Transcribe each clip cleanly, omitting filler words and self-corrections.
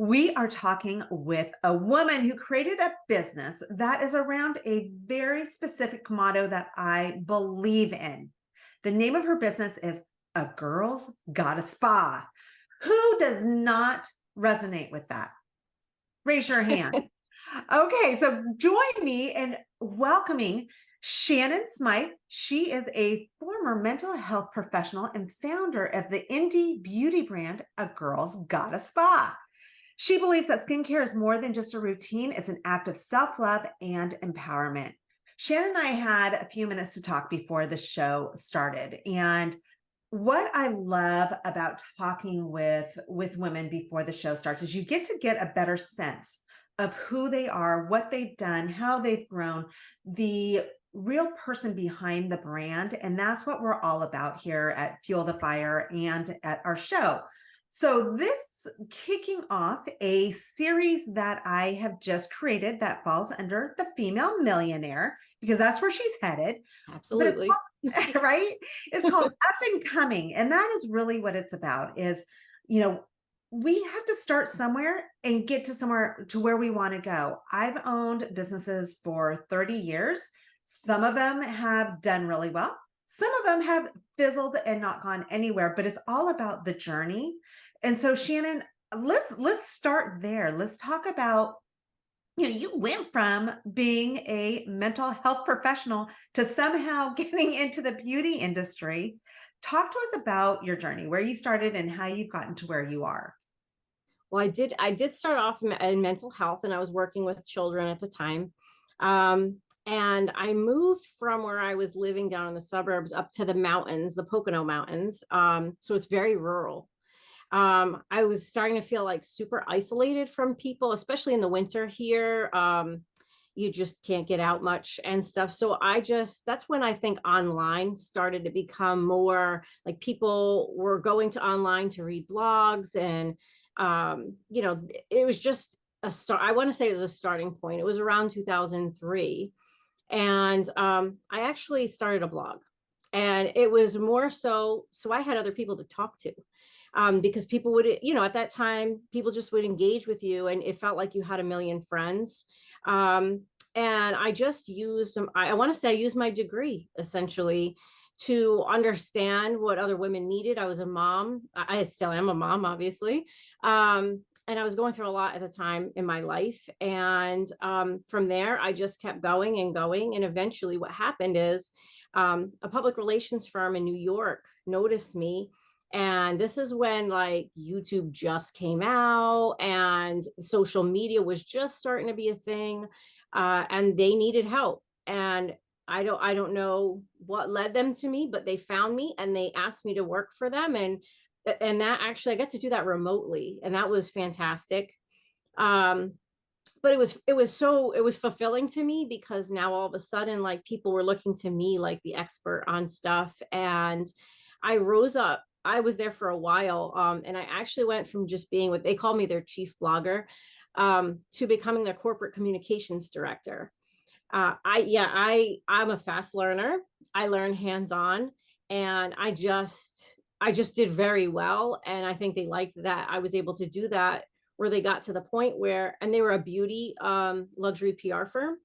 We are talking with a woman who created a business that is around a very specific motto that I believe in. The name of her business is A Girl's Got a Spa. Who does not resonate with that? Raise your hand. Okay, so join me in welcoming Shannon Smyth. She is a former mental health professional and founder of the indie beauty brand A Girl's Got a Spa. She believes that skincare is more than just a routine, it's an act of self love and empowerment. Shannon and I had a few minutes to talk before the show started. And what I love about talking with women before the show starts is you get a better sense of who they are, what they've done, how they've grown, the real person behind the brand. And that's what we're all about here at Fuel the Fire and at our show. So this kicking off a series that I have just created that falls under the female millionaire, because that's where she's headed. But it's Absolutely. right? It's called Up and Coming. And that is really what it's about is, you know, we have to start somewhere and get to somewhere to where we want to go. I've owned businesses for 30 years. Some of them have done really well. Some of them have fizzled and not gone anywhere, but it's all about the journey. And so Shannon, let's start there. Let's talk about, you went from being a mental health professional to somehow getting into the beauty industry. Talk to us about your journey, where you started and how you've gotten to where you are. Well, I did start off in mental health, and I was working with children at the time. And I moved from where I was living down in the suburbs up to the mountains, the Pocono Mountains. So it's very rural. I was starting to feel like super isolated from people, especially in the winter here. You just can't get out much and stuff. So that's when I think online started to become more like people were going to online to read blogs. And, it was just a start. I want to say it was a starting point. It was around 2003. And I actually started a blog, and it was more so I had other people to talk to, because people would, at that time, people just would engage with you, and it felt like you had a million friends. And I just used, I want to say I used my degree essentially to understand what other women needed. I was a mom. I still am a mom, obviously. And I was going through a lot at the time in my life. And from there, I just kept going and going. And eventually what happened is a public relations firm in New York noticed me. And this is when like YouTube just came out and social media was just starting to be a thing. And they needed help. And I don't know what led them to me, but they found me and they asked me to work for them. And that actually I got to do that remotely, and that was fantastic. Um, but it was fulfilling to me, because now all of a sudden like people were looking to me like the expert on stuff. And I rose up. I was there for a while, and I actually went from just being what they call me their chief blogger, to becoming their corporate communications director. I'm a fast learner. I learn hands-on, and I just did very well. And I think they liked that I was able to do that, where they got to the point where, and they were a beauty luxury PR firm.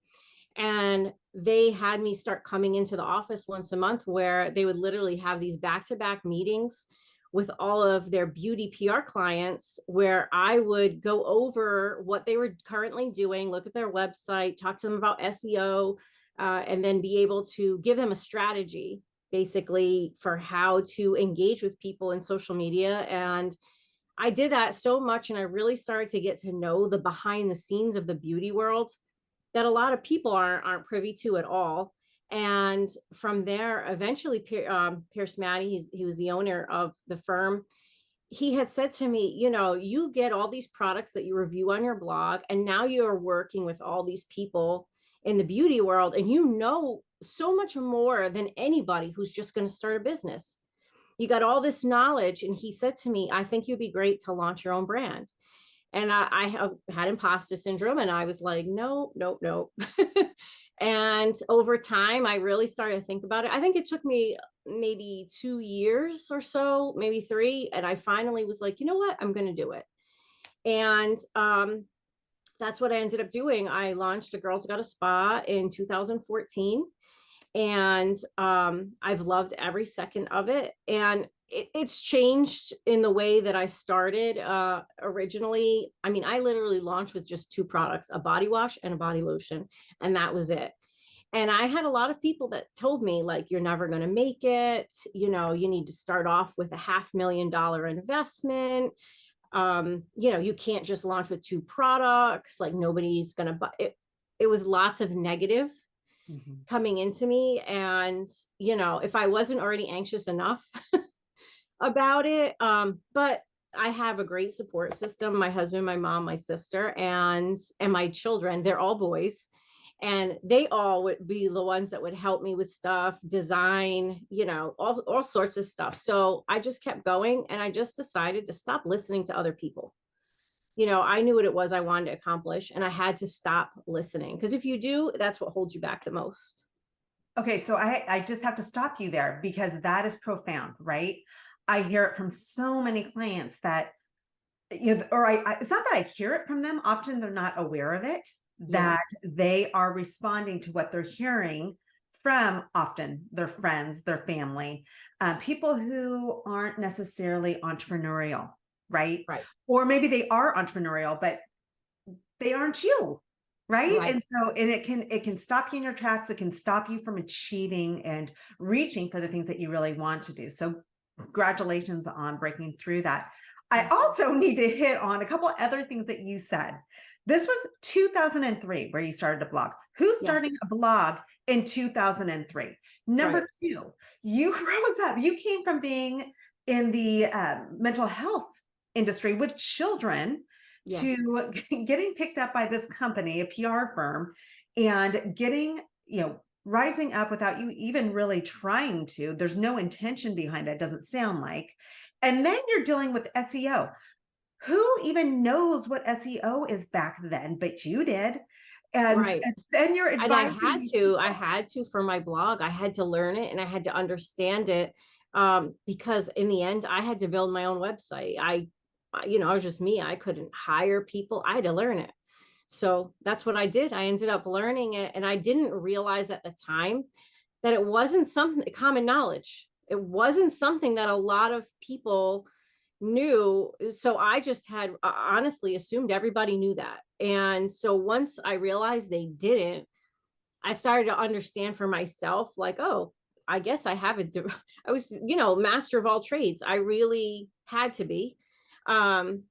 And they had me start coming into the office once a month, where they would literally have these back-to-back meetings with all of their beauty PR clients, where I would go over what they were currently doing, look at their website, talk to them about SEO, and then be able to give them a strategy basically for how to engage with people in social media. And I did that so much, and I really started to get to know the behind the scenes of the beauty world that a lot of people aren't privy to at all. And from there, eventually, Pierce Matty, he was the owner of the firm. He had said to me, you get all these products that you review on your blog, and now you're working with all these people in the beauty world, and you know so much more than anybody who's just going to start a business. You got all this knowledge. And he said to me, I think you'd be great to launch your own brand. And I have had imposter syndrome, and I was like, no, no, no. And over time, I really started to think about it. I think it took me maybe 2 years or so, maybe three. And I finally was like, you know what? I'm going to do it. And that's what I ended up doing. I launched a Girls Got a Spa in 2014, and I've loved every second of it. And it's changed in the way that I started originally. I mean, I literally launched with just two products, a body wash and a body lotion, and that was it. And I had a lot of people that told me, like, you're never going to make it. You know, you need to start off with a $500,000 investment. You know, you can't just launch with two products. Like, nobody's going to buy it. It was lots of negative coming into me. And, you know, if I wasn't already anxious enough about it, but I have a great support system. My husband, my mom, my sister, and my children, they're all boys. And they all would be the ones that would help me with stuff, design, you know, all sorts of stuff. So I just kept going, and I just decided to stop listening to other people. You know, I knew what it was I wanted to accomplish, and I had to stop listening, because if you do, that's what holds you back the most. Okay, so I just have to stop you there, because that is profound, right? I hear it from so many clients that, you know, or it's not that I hear it from them. Often they're not aware of it, that they are responding to what they're hearing from often their friends, their family, people who aren't necessarily entrepreneurial, right? Right. Or maybe they are entrepreneurial, but they aren't you, right? Right. And so, and it can stop you in your tracks. It can stop you from achieving and reaching for the things that you really want to do. So congratulations on breaking through that. I also need to hit on a couple other things that you said. This was 2003 where you started a blog. Who's starting a blog in 2003? Number two, you rose up. You came from being in the mental health industry with children to getting picked up by this company, a PR firm, and getting, you know, rising up without you even really trying to. There's no intention behind that, doesn't sound like. And then you're dealing with SEO. Who even knows what SEO is back then? But you did. And then you're advising. And I had to for my blog. I had to learn it, and I had to understand it, because in the end, I had to build my own website. You know, I was just me. I couldn't hire people. I had to learn it. So that's what I did. I ended up learning it, and I didn't realize at the time that it wasn't something common knowledge. It wasn't something that a lot of people knew. So I just had honestly assumed everybody knew that. And so once I realized they didn't, I started to understand for myself, like, oh, I guess I have I was, you know, master of all trades. I really had to be. And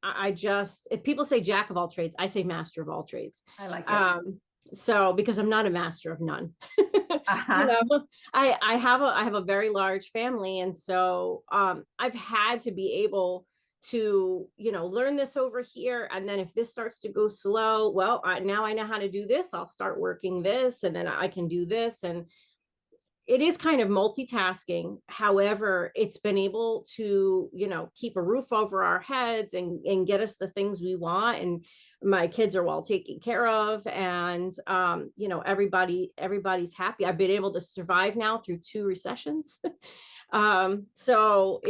I just, if people say jack of all trades, I say master of all trades. I like it. So because I'm not a master of none. You know, I have a very large family, and so I've had to be able to, you know, learn this over here, and then if this starts to go slow, well, now I know how to do this. I'll start working this, and then I can do this. And it is kind of multitasking. However, it's been able to, you know, keep a roof over our heads and get us the things we want. And my kids are well taken care of. And, you know, everybody's happy. I've been able to survive now through 2 recessions. So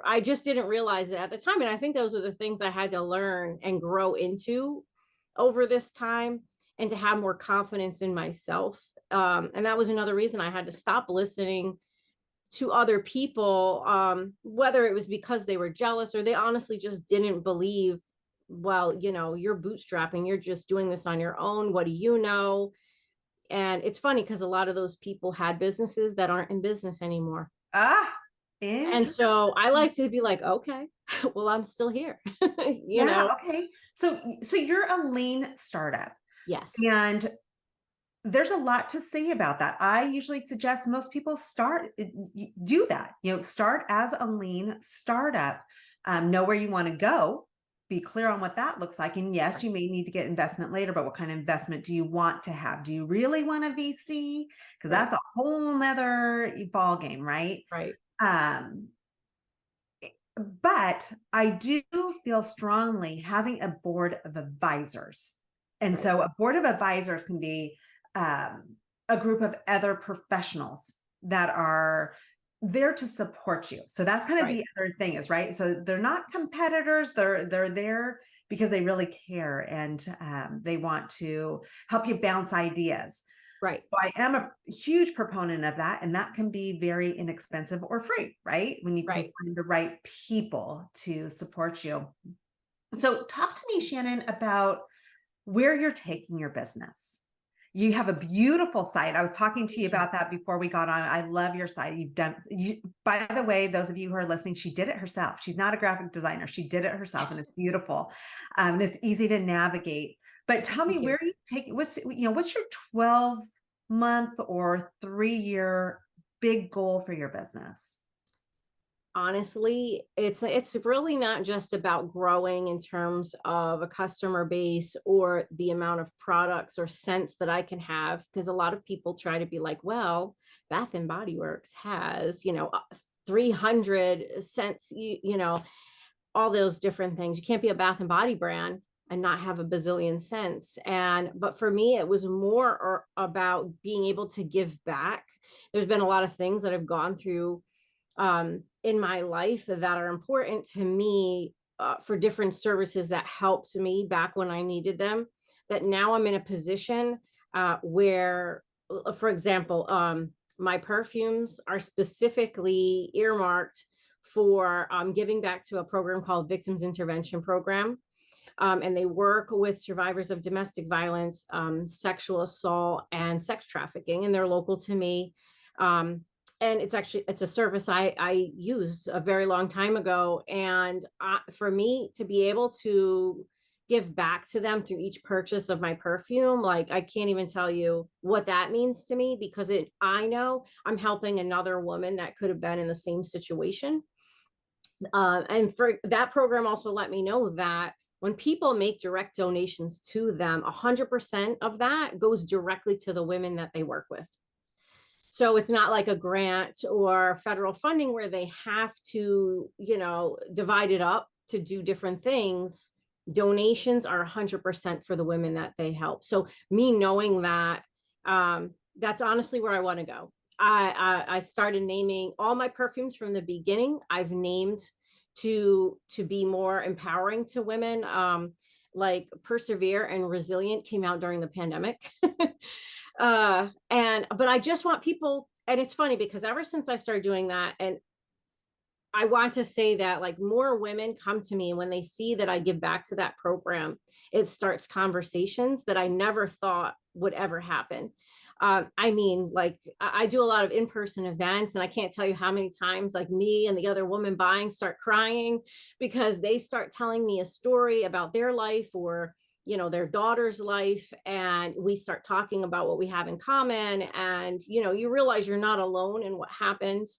I just didn't realize it at the time. And I think those are the things I had to learn and grow into over this time, and to have more confidence in myself. And that was another reason I had to stop listening to other people, whether it was because they were jealous or they honestly just didn't believe, well, you know, you're bootstrapping, you're just doing this on your own. What do you know? And it's funny because a lot of those people had businesses that aren't in business anymore. And so I like to be like, okay, well, I'm still here. you know? Okay. So you're a lean startup. Yes. And there's a lot to say about that. I usually suggest most people do that, you know, start as a lean startup, know where you want to go, be clear on what that looks like. And yes, you may need to get investment later, but what kind of investment do you want to have? Do you really want a VC? Because that's a whole nother ball game, right? Right. But I do feel strongly having a board of advisors. And so a board of advisors can be a group of other professionals that are there to support you. So that's kind of Right. the other thing is, right? So they're not competitors. They're there because they really care, and they want to help you bounce ideas. Right. So I am a huge proponent of that, and that can be very inexpensive or free, right? When you can Right. find the right people to support you. So talk to me, Shannon, about where you're taking your business. You have a beautiful site. I was talking to you Thank you. about that before we got on. I love your site. By the way, those of you who are listening, she did it herself. She's not a graphic designer. She did it herself, and it's beautiful. And it's easy to navigate. But tell me, Thank you. where are you taking, what's your 12-month or 3-year big goal for your business? Honestly, it's really not just about growing in terms of a customer base or the amount of products or scents that I can have, because a lot of people try to be like, well, Bath and Body Works has, 300 scents, all those different things. You can't be a Bath and Body brand and not have a bazillion scents. But for me, it was more about being able to give back. There's been a lot of things that I've gone through in my life that are important to me, for different services that helped me back when I needed them, that now I'm in a position where, for example, my perfumes are specifically earmarked for giving back to a program called Victims Intervention Program. And they work with survivors of domestic violence, sexual assault, and sex trafficking, and they're local to me. And it's a service I used a very long time ago. And for me to be able to give back to them through each purchase of my perfume, like, I can't even tell you what that means to me, because I know I'm helping another woman that could have been in the same situation. And for that program also let me know that when people make direct donations to them, 100% of that goes directly to the women that they work with. So it's not like a grant or federal funding where they have to, divide it up to do different things. Donations are 100% for the women that they help. So me knowing that, that's honestly where I want to go. I started naming all my perfumes from the beginning. I've named to be more empowering to women. Like Persevere and Resilient came out during the pandemic. But I just want people, and it's funny because ever since I started doing that, and I want to say that, like, more women come to me, and when they see that I give back to that program, it starts conversations that I never thought would ever happen. I mean, like, I do a lot of in-person events, and I can't tell you how many times, like, me and the other woman buying start crying because they start telling me a story about their life or their daughter's life, and we start talking about what we have in common, and you realize you're not alone in what happens.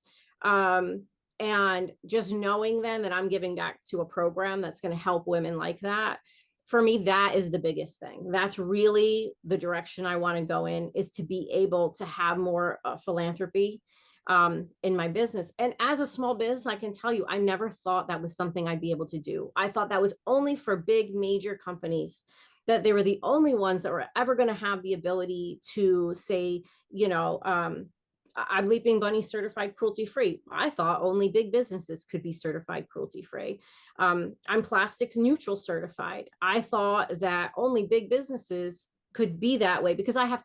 And just knowing then that I'm giving back to a program that's going to help women like that, for me, that is the biggest thing. That's really the direction I want to go in, is to be able to have more philanthropy in my business. And as a small business, I can tell you, I never thought that was something I'd be able to do. I thought that was only for big major companies, that they were the only ones that were ever going to have the ability to say, I'm Leaping Bunny certified cruelty free. I thought only big businesses could be certified cruelty free. I'm plastics neutral certified. I thought that only big businesses could be that way because I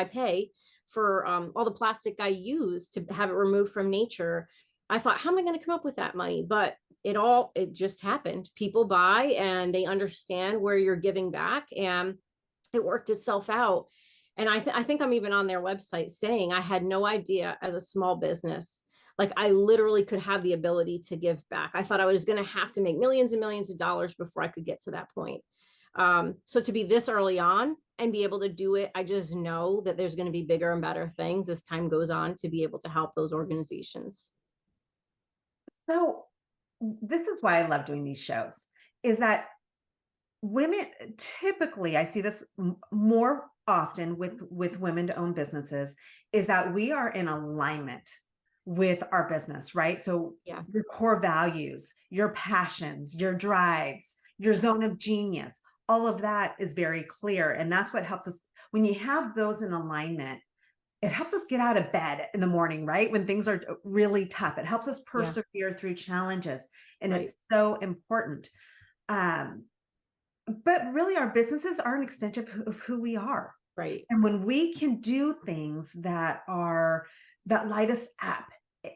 pay for all the plastic I use to have it removed from nature. I thought, how am I going to come up with that money? But it just happened. People buy and they understand where you're giving back, and it worked itself out. And I think I'm even on their website saying I had no idea as a small business, like, I literally could have the ability to give back. I thought I was going to have to make millions and millions of dollars before I could get to that point. So to be this early on and be able to do it, I just know that there's going to be bigger and better things as time goes on to be able to help those organizations. So this is why I love doing these shows, is that women typically, I see this more often with women to own businesses, is that we are in alignment with our business, right? So Yeah. your core values, your passions, your drives, your zone of genius, all of that is very clear. And that's what helps us when you have those in alignment. it helps us get out of bed in the morning, right? When things are really tough, it helps us Yeah. persevere through challenges. And Right. it's so important. Um, but really, our businesses are an extension of who we are. Right. And when we can do things that light us up,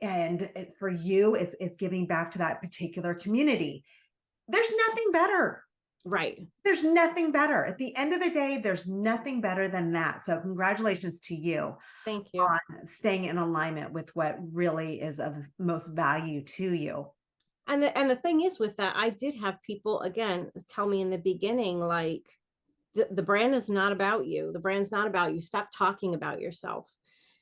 and for you, it's giving back to that particular community. There's nothing better. Right. There's nothing better. At the end of the day, there's nothing better than that. So congratulations to you Thank you. on staying in alignment with what really is of most value to you. And the thing is with that, I did have people again tell me in the beginning, like, the brand is not about you. The brand's not about you. Stop talking about yourself.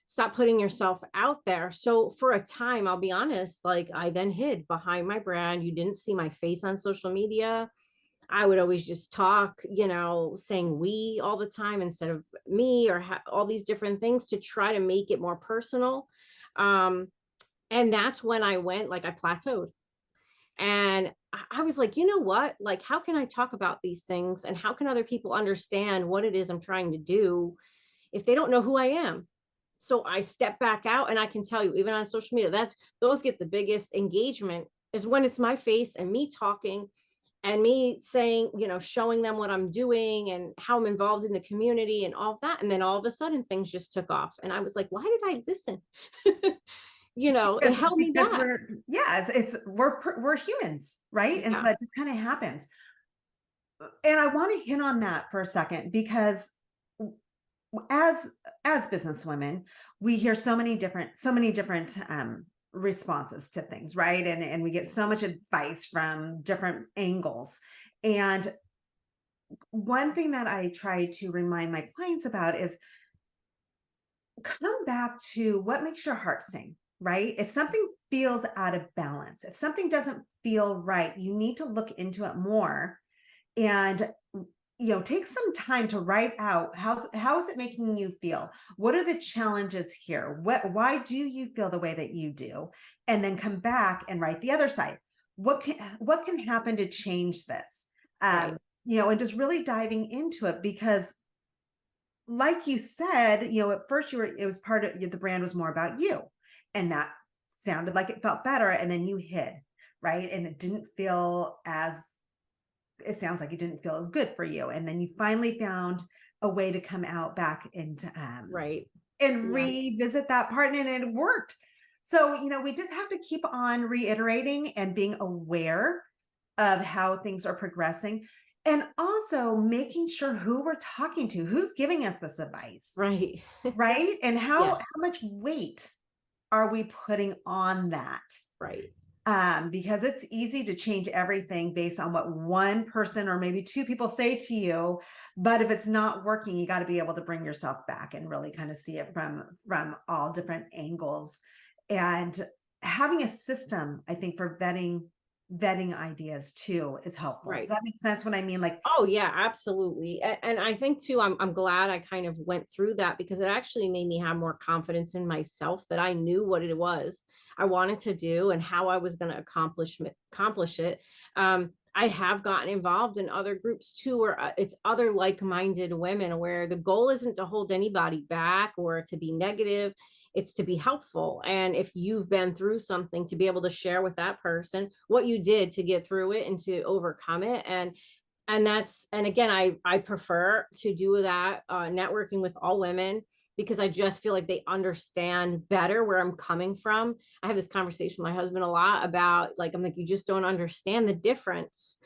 Stop putting yourself out there. So for a time, I'll be honest, like I then hid behind my brand. You didn't see my face on social media. I would always just talk, saying we all the time instead of me, or all these different things to try to make it more personal. Um, and that's when I plateaued. And I was like, you know what? Like, how can I talk about these things? And how can other people understand what it is I'm trying to do if they don't know who I am? So I step back out, and I can tell you, even on social media, those get the biggest engagement, is when it's my face and me talking and me saying, showing them what I'm doing and how I'm involved in the community and all of that. And then all of a sudden things just took off. And I was like, why did I listen? It held me Because back. we're humans, right? And so Yeah. that just kind of happens. And I want to hit on that for a second, because as businesswomen, we hear so many different responses to things, right? And we get so much advice from different angles. And one thing that I try to remind my clients about is come back to what makes your heart sing, right? If something feels out of balance, if something doesn't feel right, you need to look into it more, and take some time to write out how is it making you feel? What are the challenges here? Why do you feel the way that you do? And then come back and write the other side. What can happen to change this? Right. And just really diving into it, because like you said, at first it was part of the brand was more about you. And that sounded like it felt better. And then you hid, right? And it sounds like it didn't feel as good for you. And then you finally found a way to come out back Right. and Yeah. revisit that part, and it worked. So, we just have to keep on reiterating and being aware of how things are progressing, and also making sure who we're talking to, who's giving us this advice, Right. right? And how Yeah. much weight are we putting on that? Right. Because it's easy to change everything based on what one person or maybe two people say to you. But if it's not working, you got to be able to bring yourself back and really kind of see it from all different angles. And having a system, I think, for vetting ideas too is helpful. Does Right. that make sense? What I mean? Like, Oh yeah, absolutely. And I think too, I'm glad I kind of went through that, because it actually made me have more confidence in myself, that I knew what it was I wanted to do and how I was going to accomplish it. I have gotten involved in other groups too, where it's other like-minded women, where the goal isn't to hold anybody back or to be negative. It's to be helpful. And if you've been through something, to be able to share with that person what you did to get through it and to overcome it. And again, I prefer to do that, networking with all women, because I just feel like they understand better where I'm coming from. I have this conversation with my husband a lot about, like, I'm like, you just don't understand the difference,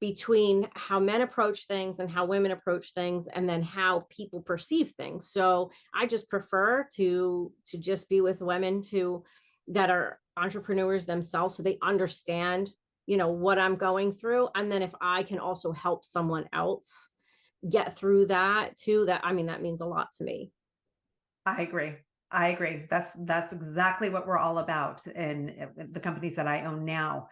between how men approach things and how women approach things, and then how people perceive things. So I just prefer to just be with women that are entrepreneurs themselves, so they understand, what I'm going through. And then if I can also help someone else get through that too, that means a lot to me. I agree. I agree. That's exactly what we're all about in the companies that I own now,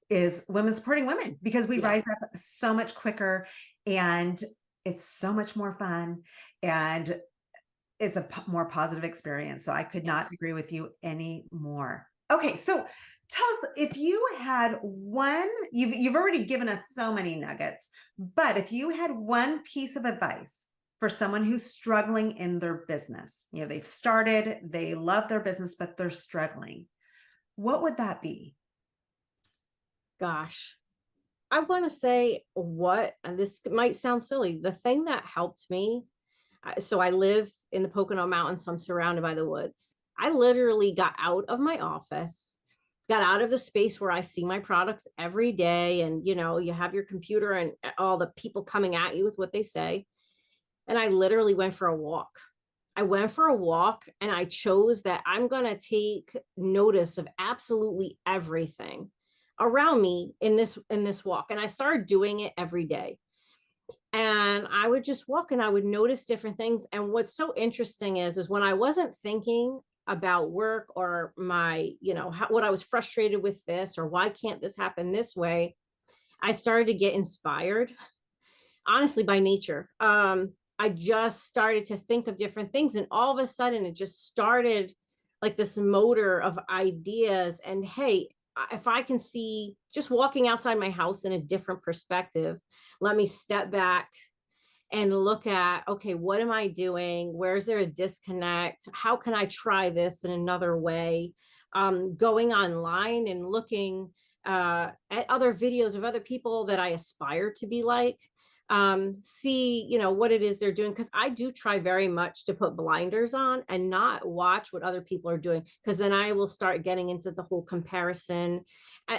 is women supporting women, because we Yeah. rise up so much quicker, and it's so much more fun, and it's a more positive experience. So I could not Yes. agree with you any more. Okay, so tell us, if you had one, you've already given us so many nuggets, but if you had one piece of advice for someone who's struggling in their business? You know, they've started, they love their business, but they're struggling. What would that be? Gosh, I want to say and this might sound silly, the thing that helped me. So I live in the Pocono Mountains, so I'm surrounded by the woods. I literally got out of my office, got out of the space where I see my products every day. And, you know, you have your computer and all the people coming at you with what they say. And I literally went for a walk. I went for a walk and I chose that I'm going to take notice of absolutely everything around me in this walk. And I started doing it every day. And I would just walk and I would notice different things. And what's so interesting is when I wasn't thinking about work or my, you know, what I was frustrated with this, or why can't this happen this way, I started to get inspired, honestly, by nature. I just started to think of different things, and all of a sudden it just started like this motor of ideas. And hey, if I can see just walking outside my house in a different perspective, let me step back and look at, okay, what am I doing? Where is there a disconnect? How can I try this in another way? Going online and looking at other videos of other people that I aspire to be like, see, you know, what it is they're doing. Cause I do try very much to put blinders on and not watch what other people are doing. Cause then I will start getting into the whole comparison,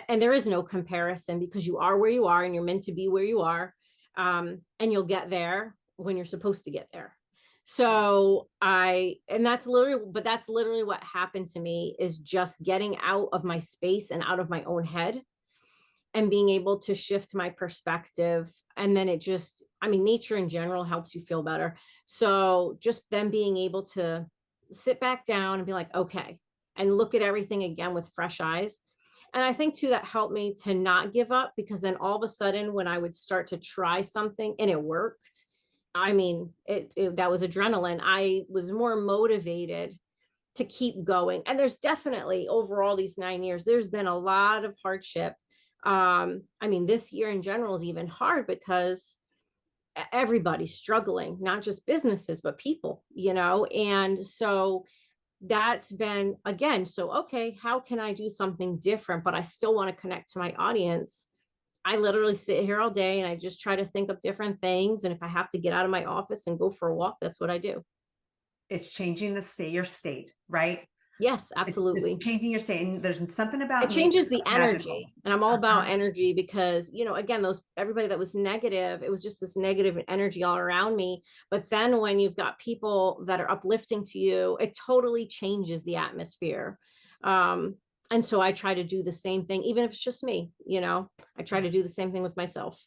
and there is no comparison, because you are where you are and you're meant to be where you are. And you'll get there when you're supposed to get there. So that's literally what happened to me, is just getting out of my space and out of my own head and being able to shift my perspective. And then nature in general helps you feel better. So just then being able to sit back down and be like, okay, and look at everything again with fresh eyes. And I think too, that helped me to not give up, because then all of a sudden when I would start to try something and it worked, that was adrenaline. I was more motivated to keep going. And there's definitely, over all these 9 years, there's been a lot of hardship. This year in general is even hard because everybody's struggling, not just businesses, but people, you know? And so that's been, again, so, okay, how can I do something different, but I still want to connect to my audience? I literally sit here all day and I just try to think of different things. And if I have to get out of my office and go for a walk, that's what I do. It's changing your state, right? Yes, absolutely. It's changing your state. And there's something about it changes the energy, magical. and I'm all about energy, because, you know, again, everybody that was negative, it was just this negative energy all around me. But then when you've got people that are uplifting to you, it totally changes the atmosphere. And so I try to do the same thing, even if it's just me, you know, I try to do the same thing with myself.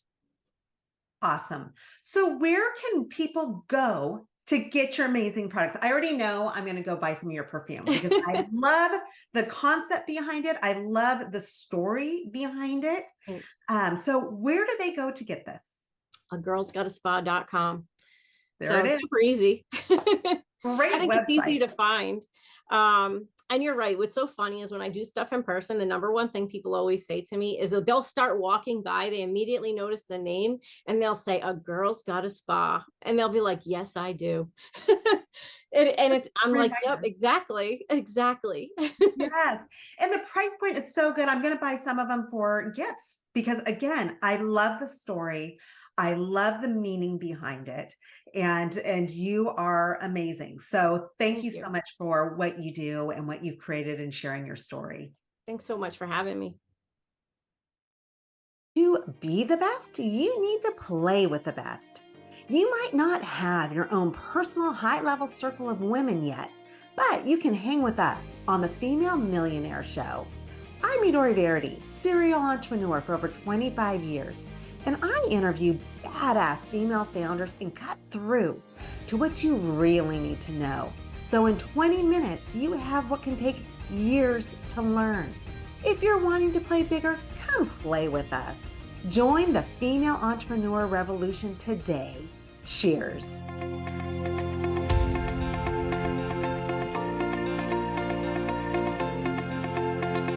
Awesome. So where can people go to get your amazing products? I already know I'm going to go buy some of your perfume, because I love the concept behind it. I love the story behind it. Thanks. So where do they go to get this? agirlsgotaspa.com. There it is. Super easy. Great I think website. it's easy to find. And you're right. What's so funny is when I do stuff in person, the number one thing people always say to me is that they'll start walking by, they immediately notice the name, and they'll say, "A Girl's Got a Spa." And they'll be like, "Yes, I do." I'm like, "Yep, exactly. Exactly." Yes. And the price point is so good. I'm going to buy some of them for gifts, because again, I love the story. I love the meaning behind it. And you are amazing. So thank you so much for what you do and what you've created and sharing your story. Thanks so much for having me. To be the best, you need to play with the best. You might not have your own personal high-level circle of women yet, but you can hang with us on the Female Millionaire Show. I'm Midori Verity, serial entrepreneur for over 25 years. And I interview badass female founders and cut through to what you really need to know. So in 20 minutes, you have what can take years to learn. If you're wanting to play bigger, come play with us. Join the female entrepreneur revolution today. Cheers.